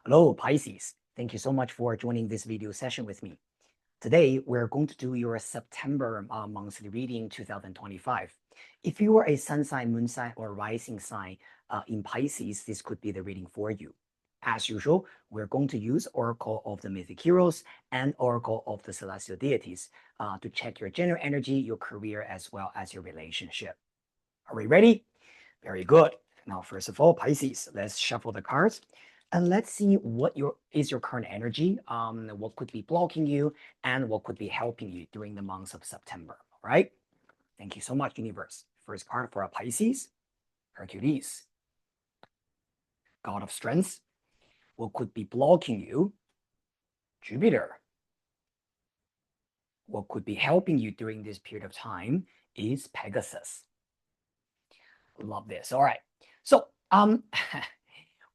Hello, Pisces. Thank you so much for joining this video session with me. Today, we're going to do your September monthly reading 2025. If you are a sun sign, moon sign, or rising sign in Pisces, this could be the reading for you. As usual, we're going to use Oracle of the Mythic Heroes and Oracle of the Celestial Deities to check your general energy, your career, as well as your relationship. Are we ready? Very good. Now, first of all, Pisces, let's shuffle the cards. And let's see what is your current energy, what could be blocking you, and what could be helping you during the months of September. All right. Thank you so much, universe. First card for a Pisces, Hercules, God of Strength. What could be blocking you? Jupiter. What could be helping you during this period of time is Pegasus. Love this. All right. So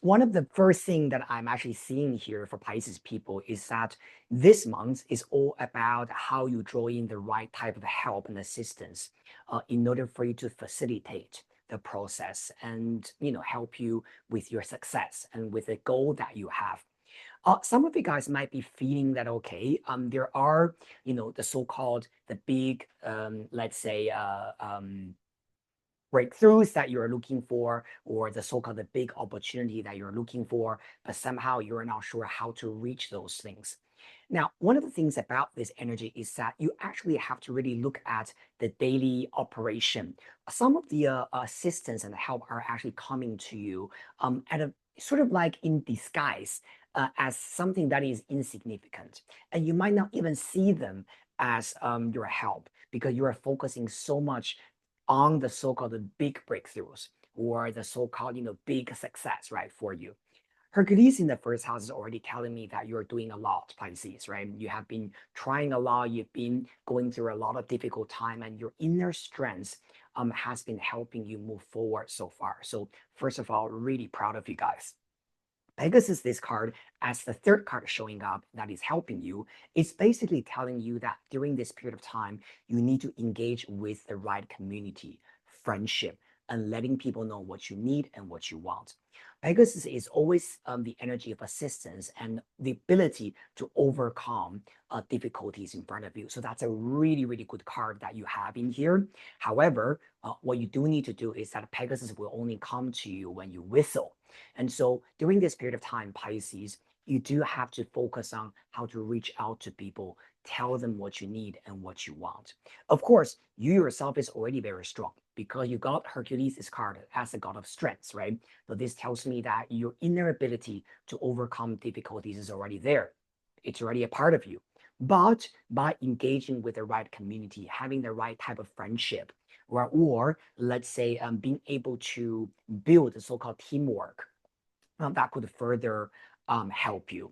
one of the first thing that I'm actually seeing here for Pisces people is that this month is all about how you draw in the right type of help and assistance in order for you to facilitate the process and help you with your success and with the goal that you have. Some of you guys might be feeling that, okay, there are, the so-called the big, let's say, breakthroughs that you're looking for, or the so-called the big opportunity that you're looking for, but somehow you're not sure how to reach those things. Now, one of the things about this energy is that you actually have to really look at the daily operation. Some of the assistance and help are actually coming to you at a sort of like in disguise as something that is insignificant. And you might not even see them as your help because you are focusing so much on the so-called big breakthroughs or the so-called big success, right, for you. Hercules in the first house is already telling me that you're doing a lot, Pisces, right? You have been trying a lot, you've been going through a lot of difficult time, and your inner strength has been helping you move forward so far. So first of all, really proud of you guys. Pegasus, this card, as the third card showing up that is helping you, it's basically telling you that during this period of time, you need to engage with the right community, friendship, and letting people know what you need and what you want. Pegasus is always the energy of assistance and the ability to overcome difficulties in front of you. So that's a really, really good card that you have in here. However, what you do need to do is that Pegasus will only come to you when you whistle. And so during this period of time, Pisces, you do have to focus on how to reach out to people, tell them what you need and what you want. Of course, you yourself is already very strong because you got Hercules' card as a god of strength, right? So this tells me that your inner ability to overcome difficulties is already there. It's already a part of you. But by engaging with the right community, having the right type of friendship, or let's say being able to build the so-called teamwork, that could further help you.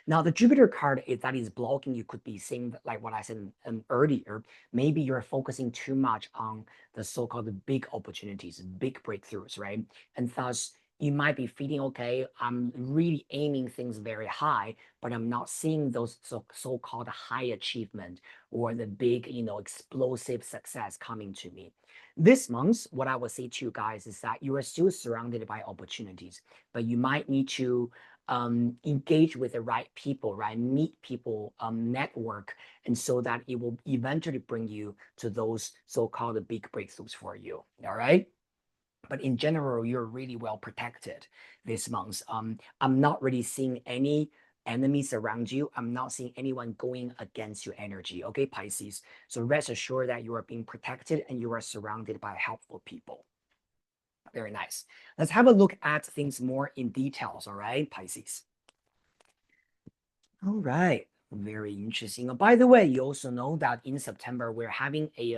Now, the Jupiter card that is blocking you could be saying, like what I said earlier, maybe you're focusing too much on the so-called big opportunities, big breakthroughs, right? And thus, you might be feeling, okay, I'm really aiming things very high, but I'm not seeing those so-called high achievement or the big, explosive success coming to me. This month, what I will say to you guys is that you are still surrounded by opportunities, but you might need to engage with the right people, right? Meet people, network, and so that it will eventually bring you to those so-called big breakthroughs for you. All right. But in general, you're really well protected this month. I'm not really seeing any enemies around you. I'm not seeing anyone going against your energy. Okay, Pisces. So rest assured that you are being protected and you are surrounded by helpful people. Very nice. Let's have a look at things more in details. All right, Pisces. All right. Very interesting. By the way, you also know that in September we're having a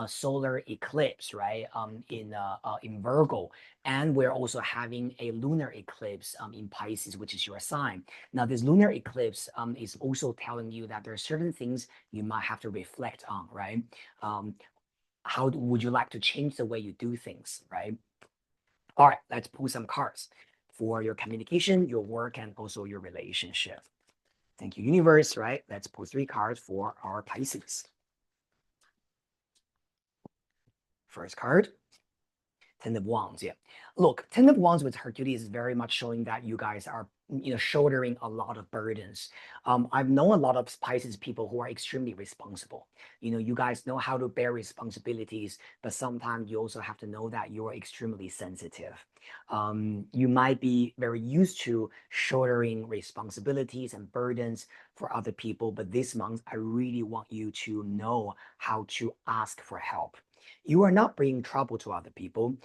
solar eclipse, right? In Virgo, and we're also having a lunar eclipse in Pisces, which is your sign. Now, this lunar eclipse is also telling you that there are certain things you might have to reflect on, right? How would you like to change the way you do things, right? All right, let's pull some cards for your communication, your work, and also your relationship. Thank you, universe, right? Let's pull 3 cards for our Pisces. First card, Ten of Wands, yeah. Look, Ten of Wands with Hercules is very much showing that you guys are, shouldering a lot of burdens. I've known a lot of Pisces people who are extremely responsible. You guys know how to bear responsibilities, but sometimes you also have to know that you are extremely sensitive. You might be very used to shouldering responsibilities and burdens for other people, but this month, I really want you to know how to ask for help. You are not bringing trouble to other people.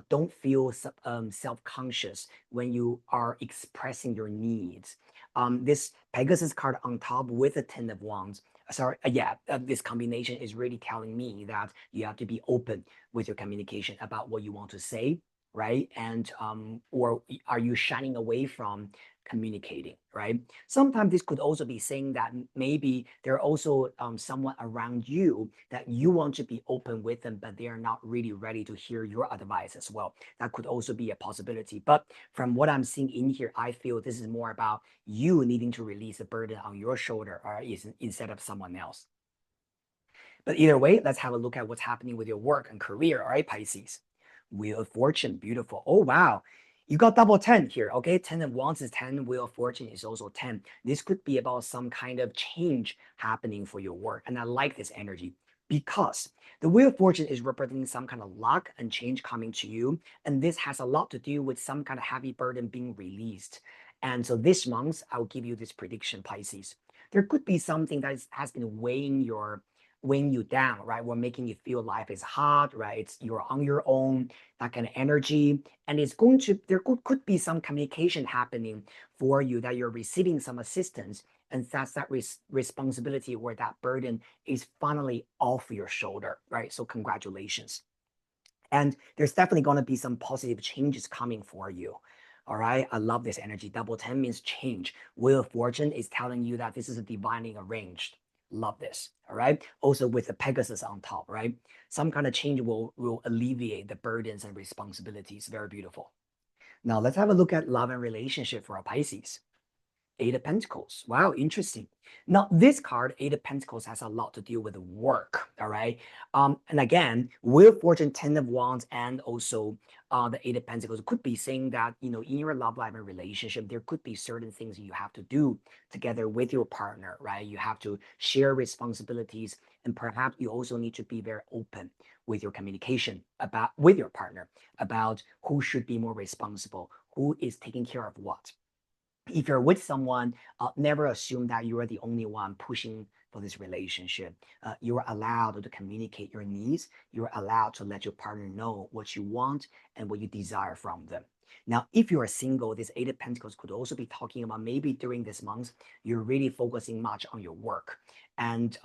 Don't feel self-conscious when you are expressing your needs. This Pegasus card on top with a Ten of Wands, sorry, yeah, this combination is really telling me that you have to be open with your communication about what you want to say, right? And or are you shining away from communicating, right? Sometimes this could also be saying that maybe there are also someone around you that you want to be open with them, but they are not really ready to hear your advice as well. That could also be a possibility. But from what I'm seeing in here, I feel this is more about you needing to release the burden on your shoulder or instead of someone else. But either way, let's have a look at what's happening with your work and career. All right, Pisces. Wheel of Fortune, beautiful. Oh, wow. You got double 10 here, okay? 10 of Wands is 10, Wheel of Fortune is also 10. This could be about some kind of change happening for your work. And I like this energy because the Wheel of Fortune is representing some kind of luck and change coming to you. And this has a lot to do with some kind of heavy burden being released. And so this month, I'll give you this prediction, Pisces. There could be something that has been weighing you down, right? We're making you feel life is hard, right? You're on your own, that kind of energy. And there could be some communication happening for you that you're receiving some assistance. And that's that responsibility where that burden is finally off your shoulder, right? So congratulations. And there's definitely going to be some positive changes coming for you. All right. I love this energy. Double 10 means change. Wheel of Fortune is telling you that this is a divinely arranged. Love this. All right. Also with the Pegasus on top, right? Some kind of change will alleviate the burdens and responsibilities. Very beautiful. Now let's have a look at love and relationship for our Pisces. Eight of Pentacles. Wow, interesting. Now, this card, Eight of Pentacles, has a lot to do with work. All right. And again, Wheel of Fortune, Ten of Wands, and also the Eight of Pentacles could be saying that, in your love life and relationship, there could be certain things you have to do together with your partner, right? You have to share responsibilities, and perhaps you also need to be very open with your communication about with your partner about who should be more responsible, who is taking care of what. If you're with someone, never assume that you are the only one pushing for this relationship. You are allowed to communicate your needs. You're allowed to let your partner know what you want and what you desire from them. Now, if you are single, this Eight of Pentacles could also be talking about maybe during this month, you're really focusing much on your work. And,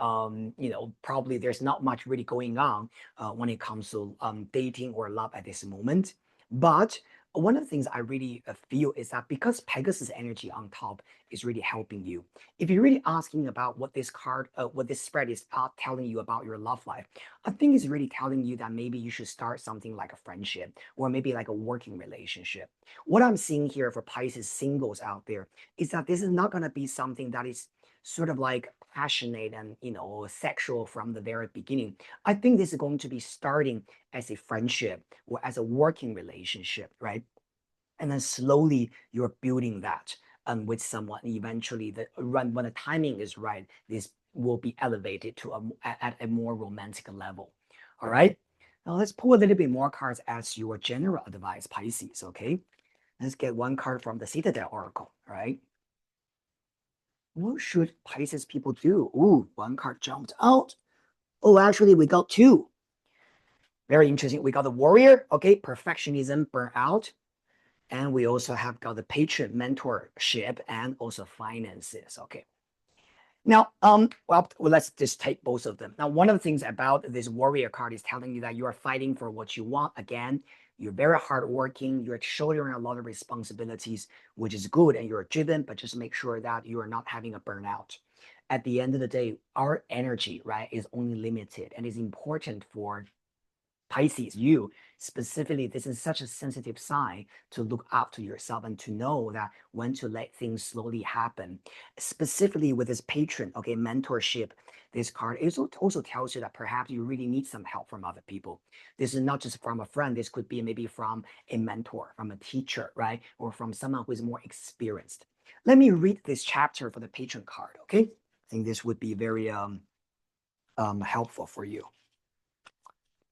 probably there's not much really going on when it comes to dating or love at this moment. But one of the things I really feel is that because Pegasus energy on top is really helping you. If you're really asking about what this spread is telling you about your love life, I think it's really telling you that maybe you should start something like a friendship or maybe like a working relationship. What I'm seeing here for Pisces singles out there is that this is not going to be something that is sort of like passionate and sexual from the very beginning. I think this is going to be starting as a friendship or as a working relationship, right? And then slowly you're building that with someone. Eventually, when the timing is right, this will be elevated to at a more romantic level. All right. Now let's pull a little bit more cards as your general advice, Pisces. Okay. Let's get one card from the Citadel Oracle. All right. What should Pisces people do? Ooh, one card jumped out. Oh, actually, we got two. Very interesting. We got the warrior. Okay. Perfectionism, burnout. And we also have got the patron mentorship and also finances. Okay. Now, well, let's just take both of them. Now, one of the things about this warrior card is telling you that you are fighting for what you want. Again, you're very hardworking. You're shouldering a lot of responsibilities, which is good, and you're driven. But just make sure that you are not having a burnout. At the end of the day, our energy, right, is only limited, and it's important for Pisces, you specifically, this is such a sensitive sign to look after yourself and to know that when to let things slowly happen. Specifically with this patron, okay, mentorship, this card also tells you that perhaps you really need some help from other people. This is not just from a friend. This could be maybe from a mentor, from a teacher, right? Or from someone who is more experienced. Let me read this chapter for the patron card, okay? I think this would be very helpful for you.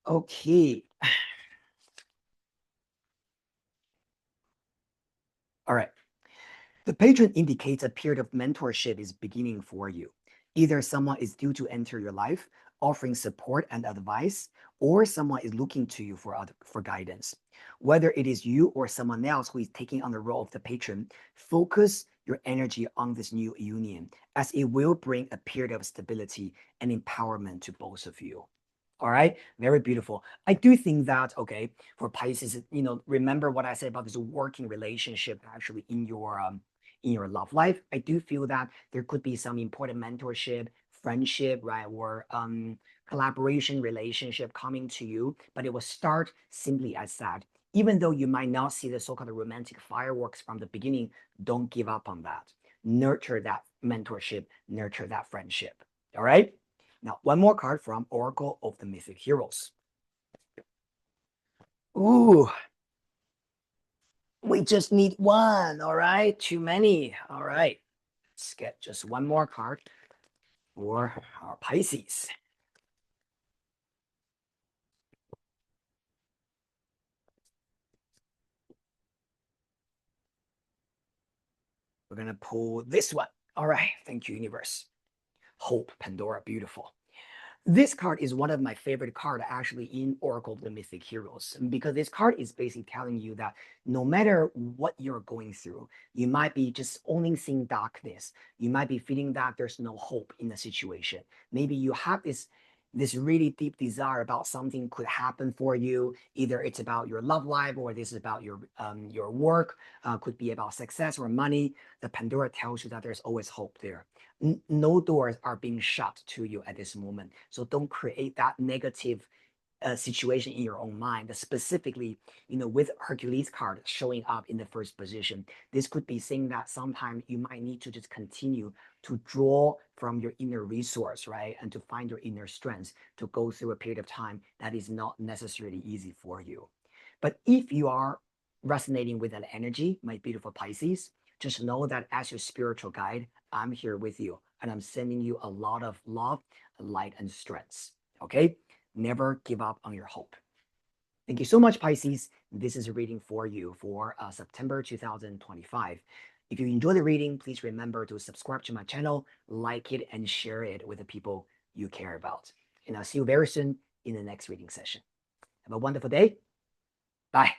Okay. All right. The patron indicates a period of mentorship is beginning for you. Either someone is due to enter your life, offering support and advice, or someone is looking to you for guidance. Whether it is you or someone else who is taking on the role of the patron, focus your energy on this new union, as it will bring a period of stability and empowerment to both of you. All right, very beautiful. I do think that, okay, for Pisces, remember what I said about this working relationship actually in your love life. I do feel that there could be some important mentorship, friendship, right, or collaboration relationship coming to you, but it will start simply as that. Even though you might not see the so-called romantic fireworks from the beginning, don't give up on that. Nurture that mentorship, nurture that friendship. All right. Now, one more card from Oracle of the Mythic Heroes. Ooh, we just need one. All right, too many. All right, let's get just one more card for our Pisces. We're going to pull this one. All right, thank you, universe. Hope, Pandora, beautiful. This card is one of my favorite cards actually in Oracle of the Mythic Heroes, because this card is basically telling you that no matter what you're going through, you might be just only seeing darkness. You might be feeling that there's no hope in the situation. Maybe you have this really deep desire about something could happen for you. Either it's about your love life or this is about your work, could be about success or money. The Pandora tells you that there's always hope there. No doors are being shut to you at this moment. So don't create that negative situation in your own mind. Specifically, with Hercules card showing up in the first position, this could be saying that sometimes you might need to just continue to draw from your inner resource, right? And to find your inner strength to go through a period of time that is not necessarily easy for you. But if you are resonating with that energy, my beautiful Pisces, just know that as your spiritual guide, I'm here with you and I'm sending you a lot of love, light, and strength. Okay? Never give up on your hope. Thank you so much, Pisces. This is a reading for you for September 2025. If you enjoy the reading, please remember to subscribe to my channel, like it, and share it with the people you care about. And I'll see you very soon in the next reading session. Have a wonderful day. Bye.